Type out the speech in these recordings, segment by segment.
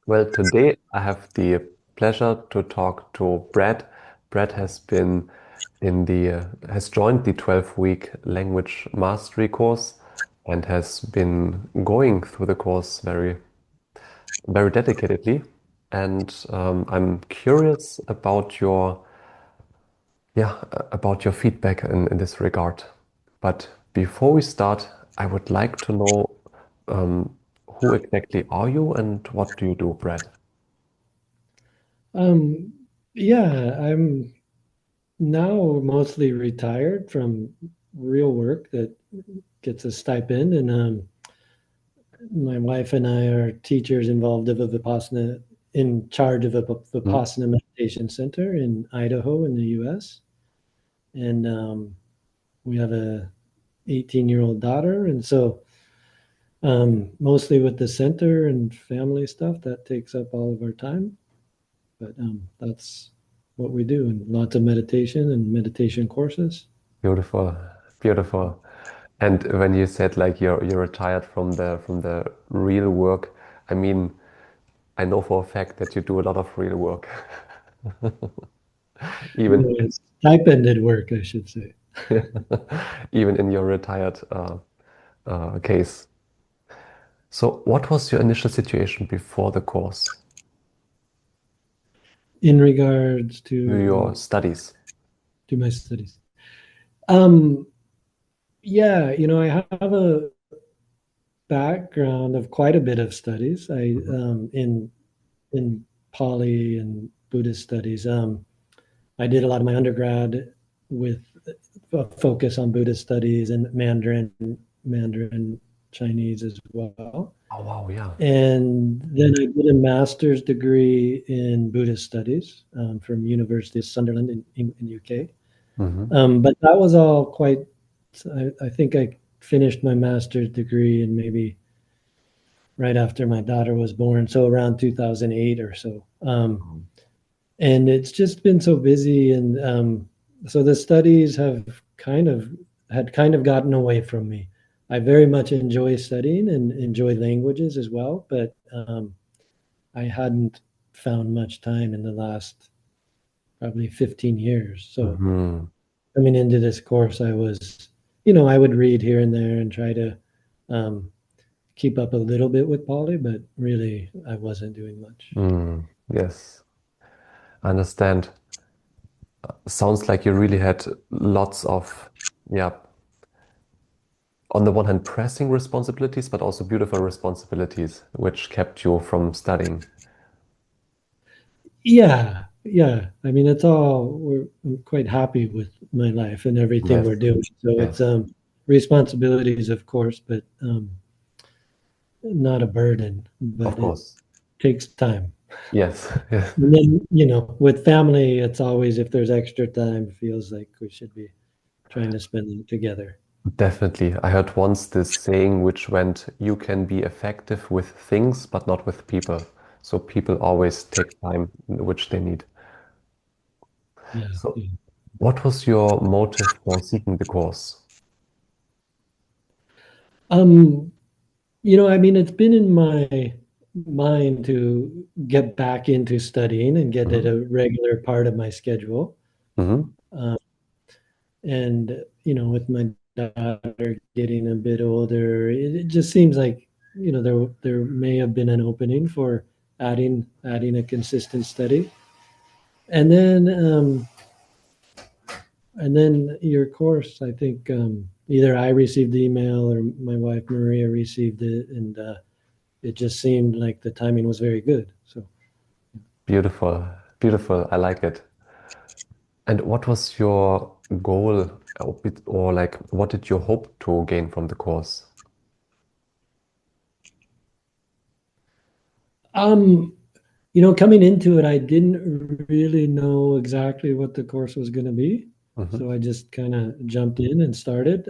Well, today I have the pleasure to talk to Brad. Brad has joined the 12-week language mastery course and has been going through the course very dedicatedly. And I'm curious about your feedback in this regard. But before we start, I would like to know um, who exactly are you and what do you do, Brad? Um, yeah, I'm now mostly retired from real work that gets a stipend, and my wife and I are teachers involved of a Vipassana, in charge of a Mhm. Vipassana meditation center in Idaho in the U.S. And we have a 18-year-old daughter, and so mostly with the center and family stuff that takes up all of our time. But that's what we do, and lots of meditation and meditation courses. Beautiful, beautiful. And when you said like you're retired from the real work, I mean, I know for a fact that you do a lot of real work, even It's stipended work, I should say. even in your retired case. So, what was your initial situation before the course, In regards your studies? to my studies. Um, yeah, I have a background of quite a bit of studies. I Mhm. in Pāli and Buddhist studies. I did a lot of my undergrad with a focus on Buddhist studies and Mandarin Chinese as well. Oh wow, yeah. And then I did a master's degree in Buddhist studies from University of Sunderland in UK. Hmm. But that was all quite, I think I finished my master's degree in maybe right after my daughter was born, so around 2008 or so. And it's just been so busy. And so the studies had kind of gotten away from me. I very much enjoy studying and enjoy languages as well, but I hadn't found much time in the last probably 15 years. So Hmm. coming into this course, I would read here and there and try to um, keep up a little bit with Polly, but really I wasn't doing much. Mm. Yes, I understand. Sounds like you really had lots of, yeah, on the one hand, pressing responsibilities, but also beautiful responsibilities, which kept you from studying. Yeah, yeah. I mean, I'm quite happy with my life and everything Yes, we're doing. So it's yes, responsibilities, of course, but not a burden, of but it course. takes time. Yes, yes, And then, with family, it's always if there's extra time, it feels like we should be trying to spend it together. definitely. I heard once this saying which went, you can be effective with things, but not with people. So people always take time which they need. Yeah, So yeah. what was your motive for seeking the course? Um, I mean, it's been in my mind to get back into studying and get it Hmm. a regular part of my schedule. Hmm. Um, and with my daughter getting a bit older, it just seems like there may have been an opening for adding a consistent study. And then your course, I think either I received the email or my wife Maria received it, and it just seemed like the timing was very good. So Beautiful, beautiful. I like it. And what was your goal or like what did you hope to gain from the course? um coming into it, I didn't really know exactly what the course was going to be. Hmm. So I just kind of jumped in and started.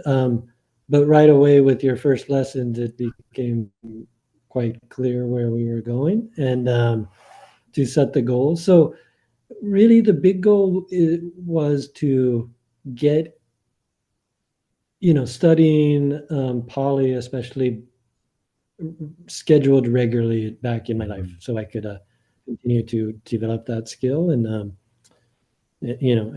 But right away with your first lessons, it became quite clear where we were going and to set the goal. So really the big goal was to get studying Pali, especially scheduled regularly back in my life Mhm. so I could continue to develop that skill and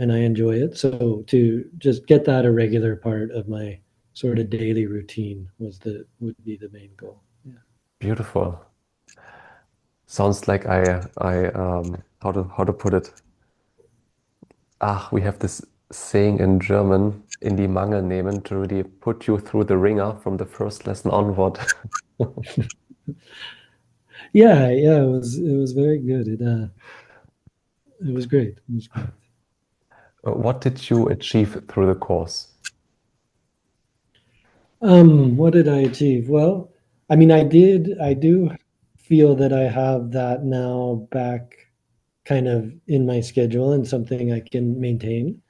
and I enjoy it. So to just get that a regular part of my sort of daily routine would be the main goal. Yeah. Beautiful. Sounds like how to put it? Ah, we have this saying in German, in die Mangel nehmen, to really put you through the ringer from the first lesson onward. Yeah, yeah, it was very good. It was great. It was great. What did you achieve through the course? What did I achieve? Well, I mean, I do feel that I have that now back kind of in my schedule and something I can maintain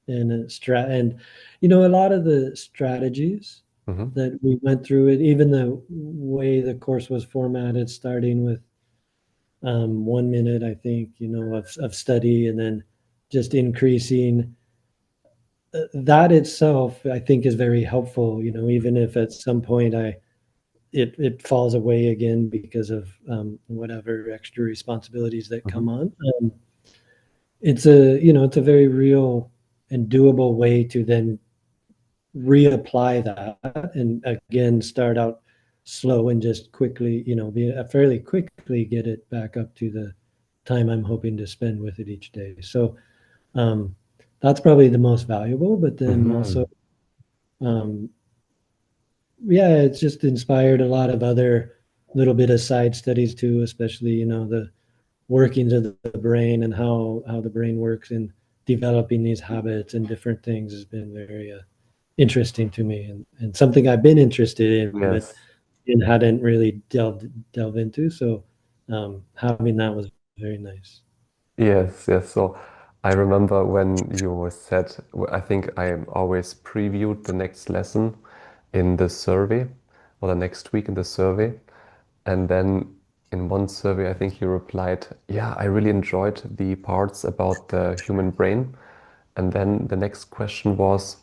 and a lot of the strategies Hmm. that we went through it, even the way the course was formatted, starting with 1 minute, I think, of study and then just increasing that itself, I think is very helpful, even if at some point it falls away again because of whatever extra responsibilities that Hmm. come on. It's a very real and doable way to then reapply that and again start out slow and just quickly, fairly quickly get it back up to the time I'm hoping to spend with it each day. So um, that's probably the most valuable. But then also, Hmm. um, yeah, it's just inspired a lot of other little bit of side studies too, especially the workings of the brain and how the brain works in developing these habits and different things has been very interesting to me and something I've been interested in but Yes. hadn't really delve into. So having that was very nice. Yes, yes. So I remember when you said, I think I always previewed the next lesson in the survey or the next week in the survey. And then in one survey, I think you replied, yeah, I really enjoyed the parts about the human brain. And then the next question was,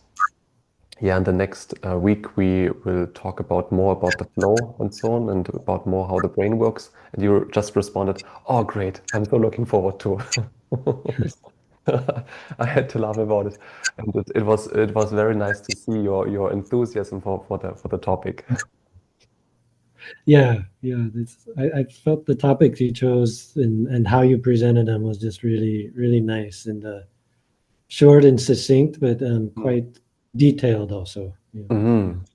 yeah, in the next week, we will talk about more about the flow and so on and about more how the brain works. And you just responded, oh, great. I'm so looking forward to. I had to laugh about it. And it was very nice to see your enthusiasm for the topic. Yeah, yeah, I felt the topics you chose and how you presented them was just really really nice and short and succinct but quite detailed also. Yeah. Mhm.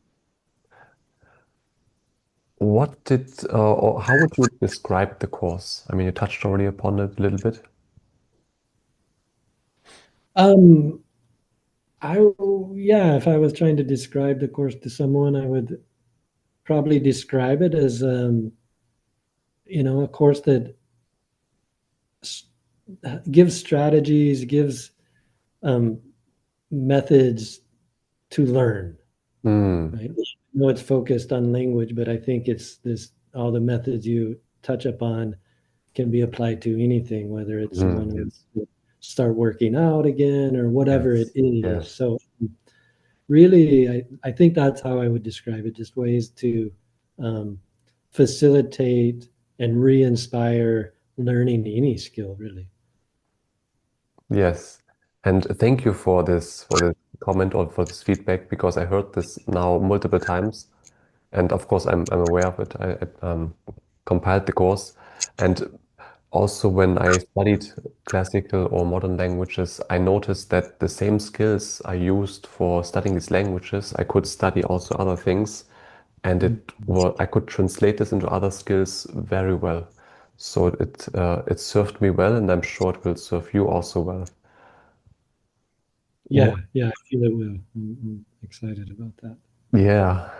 What did or how would you describe the course? I mean, you touched already upon it a little bit. um yeah, if I was trying to describe the course to someone, I would probably describe it as a course that s- gives strategies, gives um, methods to learn, Mm. right? I know it's focused on language, but I think it's this all the methods you touch upon can be applied to anything, whether it's someone Mm. who wants Yes. to start working out again or whatever it Yes. is. Yes. So really, I think that's how I would describe it, just ways to um, facilitate and re-inspire learning any skill, really. Yes. And thank you for this comment or for this feedback because I heard this now multiple times. And of course, I'm aware of it. I compiled the course. And also, when I studied classical or modern languages, I noticed that the same skills I used for studying these languages, I could study also other things. And I could translate this into other skills very well. So it served me well, and I'm sure it will serve you also well. Yeah, yeah, I feel it will. I'm excited about that. Yeah.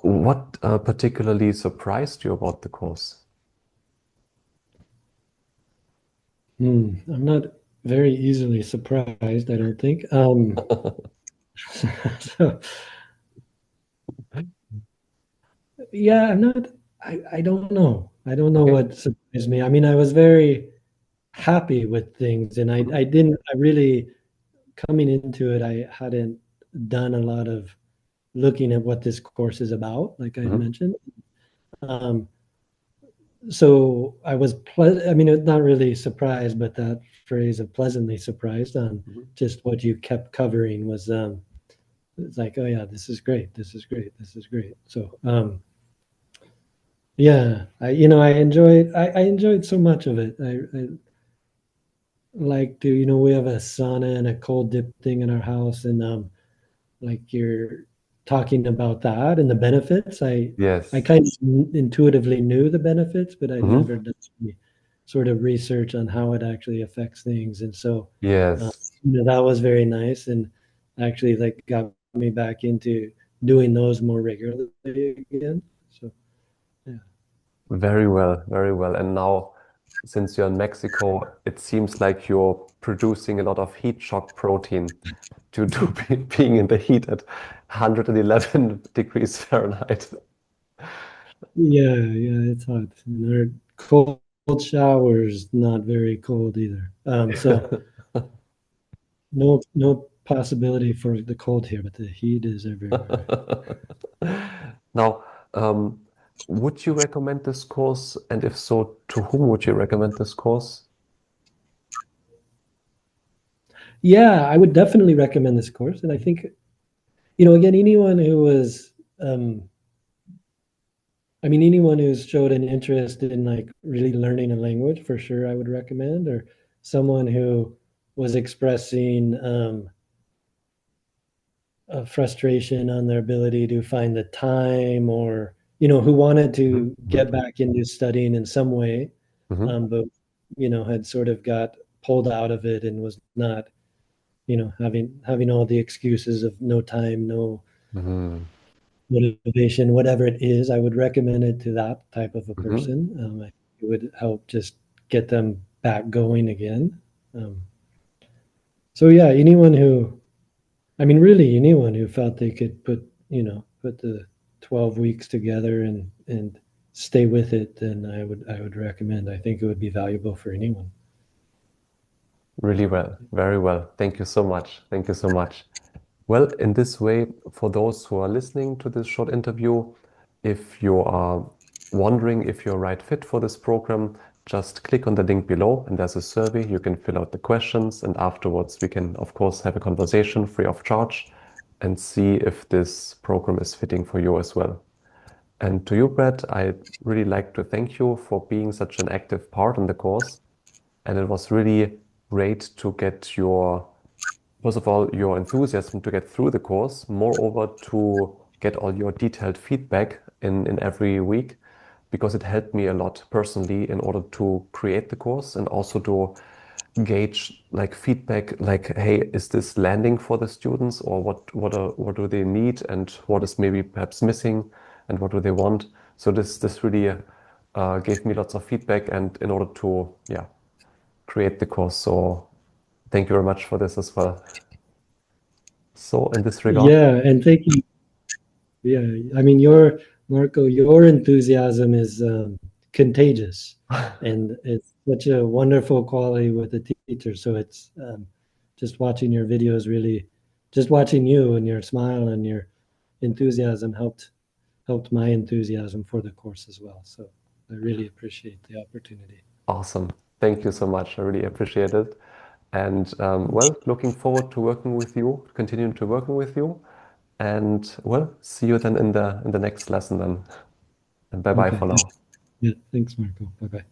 What particularly surprised you about the course? I'm not very easily surprised, I don't think. So, yeah, I'm not, I don't know. I don't know Okay. what surprised me. I mean, I was very happy with things and Mhm. I didn't, I really, coming into it, I hadn't done a lot of looking at what this course is about, like I had Mhm. mentioned. Um, so I was I mean, it's not really surprised, but that phrase of pleasantly surprised on Mhm. just what you kept covering was it's like, oh yeah, this is great, this is great, this is great. So yeah, I enjoyed so much of it. I like to, we have a sauna and a cold dip thing in our house, and like you're talking about that and the benefits. I Yes. kind of intuitively knew the benefits, but I'd never Hmm. done any sort of research on how it actually affects things. And so, uh, Yes. that was very nice, and actually like got me back into doing those more regularly again. So yeah. Very well, very well. And now, since you're in Mexico, it seems like you're producing a lot of heat shock protein to do being in the heat at 111 degrees Fahrenheit. Yeah, it's hot. And our cold showers not very cold either. So no possibility for the cold here, but the heat is everywhere. Now, um, would you recommend this course? And if so, to whom would you recommend this course? Yeah, I would definitely recommend this course. And I think, again, anyone who was, I mean, anyone who's showed an interest in like really learning a language, for sure, I would recommend, or someone who was expressing a frustration on their ability to find the time, or who wanted Hmm. to Hmm. get back into studying in some way, Hmm. but had sort of got pulled out of it and was not, having all the excuses of no time, no Hmm. motivation, whatever it is. I would recommend it to that type of a Hmm. person. It would help just get them back going again. um, so yeah, anyone who, I mean, really anyone who felt they could put the 12 weeks together and stay with it, then I would recommend. I think it would be valuable for anyone. Really well, very well. Thank you so much. Thank you so much. Well, in this way, for those who are listening to this short interview, if you are wondering if you're a right fit for this program, just click on the link below and there's a survey. You can fill out the questions, and afterwards we can, of course, have a conversation free of charge and see if this program is fitting for you as well. And to you, Brett, I'd really like to thank you for being such an active part in the course. And it was really great to get your, first of all, your enthusiasm to get through the course, moreover, to get all your detailed feedback in every week, because it helped me a lot personally in order to create the course and also to gauge like feedback like, hey, is this landing for the students, or what do they need, and what is maybe perhaps missing, and what do they want. So this really gave me lots of feedback, and in order to create the course. So thank you very much for this as well. So in this regard, Yeah, and thank you. Yeah, I mean, your enthusiasm is contagious, and it's such a wonderful quality with the teacher. So it's just watching your videos, really, just watching you and your smile and your enthusiasm helped my enthusiasm for the course as well. So I really appreciate the opportunity. awesome. Thank you so much. I really appreciate it. And well, looking forward to working with you, continuing to working with you. And well, see you then in the next lesson then. And bye bye for Okay. now. Yeah. Thanks, Marco. Bye bye.